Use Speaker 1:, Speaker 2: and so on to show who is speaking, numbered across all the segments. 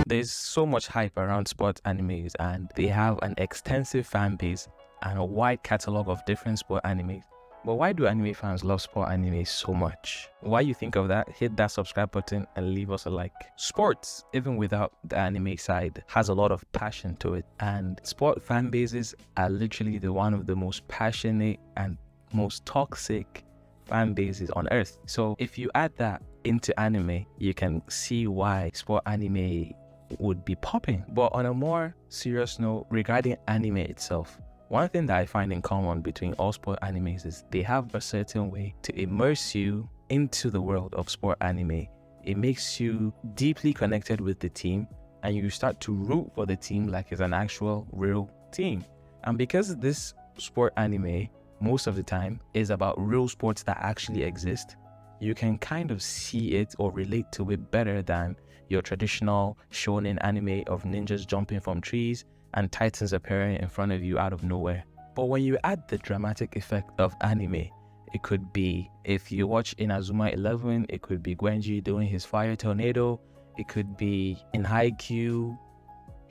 Speaker 1: There's so much hype around sports animes, and they have an extensive fan base and a wide catalog of different sport animes. But why do anime fans love sport anime so much? Why you think of that? Hit that subscribe button and leave us a like. Sports, even without the anime side, has a lot of passion to it, and sport fan bases are literally one of the most passionate and most toxic fan bases on earth. So if you add that into anime, you can see why sport anime would be popping. But on a more serious note, regarding anime itself, one thing that I find in common between all sport animes is they have a certain way to immerse you into the world of sport anime. It makes you deeply connected with the team, and you start to root for the team like it's an actual real team. And because this sport anime most of the time is about real sports that actually exist, you can kind of see it or relate to it better than your traditional shonen anime of ninjas jumping from trees and titans appearing in front of you out of nowhere. But when you add the dramatic effect of anime, it could be, if you watch Inazuma 11, it could be Gwenji doing his fire tornado, it could be in Haikyuu,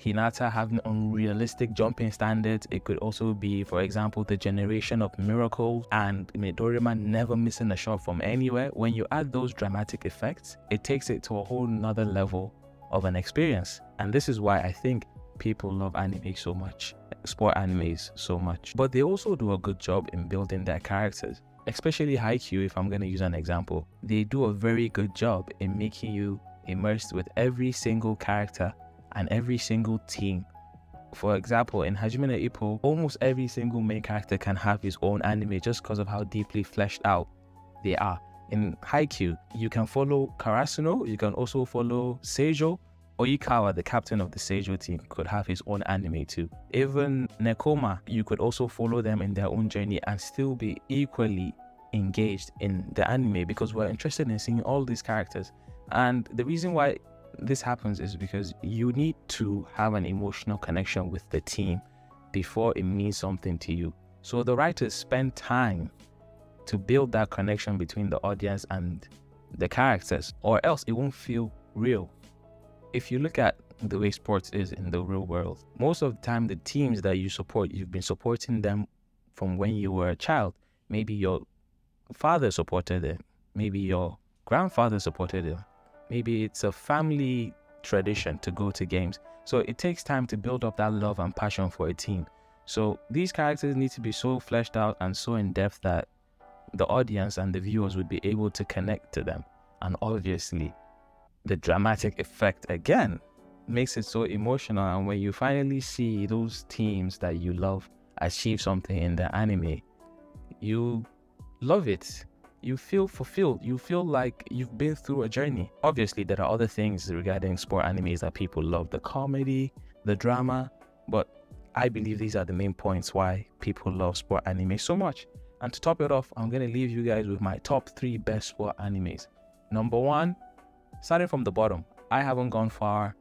Speaker 1: Hinata having unrealistic jumping standards. It could also be, for example, the generation of miracles and Midorima never missing a shot from anywhere. When you add those dramatic effects, it takes it to a whole nother level of an experience. And this is why I think people love anime so much, sport animes so much. But they also do a good job in building their characters, especially Haikyuu. If I'm going to use an example, they do a very good job in making you immersed with every single character and every single team. For example, in Hajime no Ippo, almost every single main character can have his own anime just because of how deeply fleshed out they are. In Haikyuu, you can follow Karasuno, you can also follow Seijo. Oikawa, the captain of the Seijo team, could have his own anime too. Even Nekoma, you could also follow them in their own journey and still be equally engaged in the anime, because we're interested in seeing all these characters. And the reason why this happens is because you need to have an emotional connection with the team before it means something to you. So the writers spend time to build that connection between the audience and the characters, or else it won't feel real. If you look at the way sports is in the real world, most of the time the teams that you support, you've been supporting them from when you were a child. Maybe your father supported them, maybe your grandfather supported them, maybe it's a family tradition to go to games. So it takes time to build up that love and passion for a team. So these characters need to be so fleshed out and so in depth that the audience and the viewers would be able to connect to them. And obviously, the dramatic effect again makes it so emotional. And when you finally see those teams that you love achieve something in the anime, you love it. You feel fulfilled. You feel like you've been through a journey. Obviously, there are other things regarding sport animes that people love, the comedy, the drama, but I believe these are the main points why people love sport anime so much. And to top it off, I'm going to leave you guys with my top 3 best sport animes. Number 1, starting from the bottom, I haven't gone far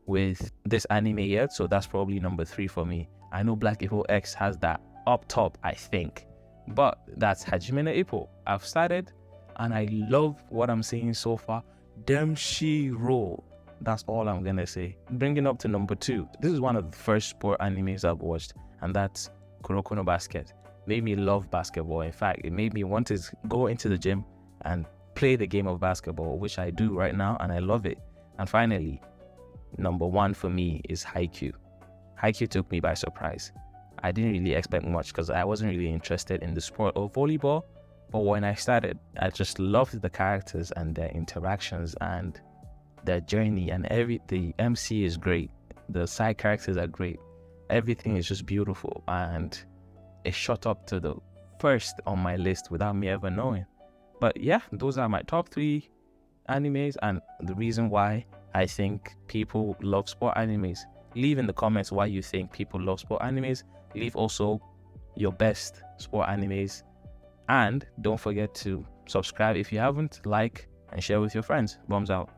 Speaker 1: with this anime yet, so that's probably number 3 for me. I know Black Hippo X has that up top, I think, but that's Hajime no Ippo. I've started and I love what I'm seeing so far. Demshiro. That's all I'm gonna say. Bringing up to number 2, this is one of the first sport animes I've watched, and that's Kuroko no Basket. Made me love basketball. In fact, it made me want to go into the gym and play the game of basketball, which I do right now, and I love it. And finally, number 1 for me is Haikyuu. Haikyuu took me by surprise. I didn't really expect much because I wasn't really interested in the sport of volleyball, but when I started, I just loved the characters and their interactions and their journey, and the MC is great, the side characters are great, everything is just beautiful, and it shot up to the first on my list without me ever knowing. But yeah, those are my top 3 animes and the reason why I think people love sport animes. Leave in the comments why you think people love sport animes. Leave also your best sport animes, and don't forget to subscribe if you haven't, like and share with your friends. Bombs out.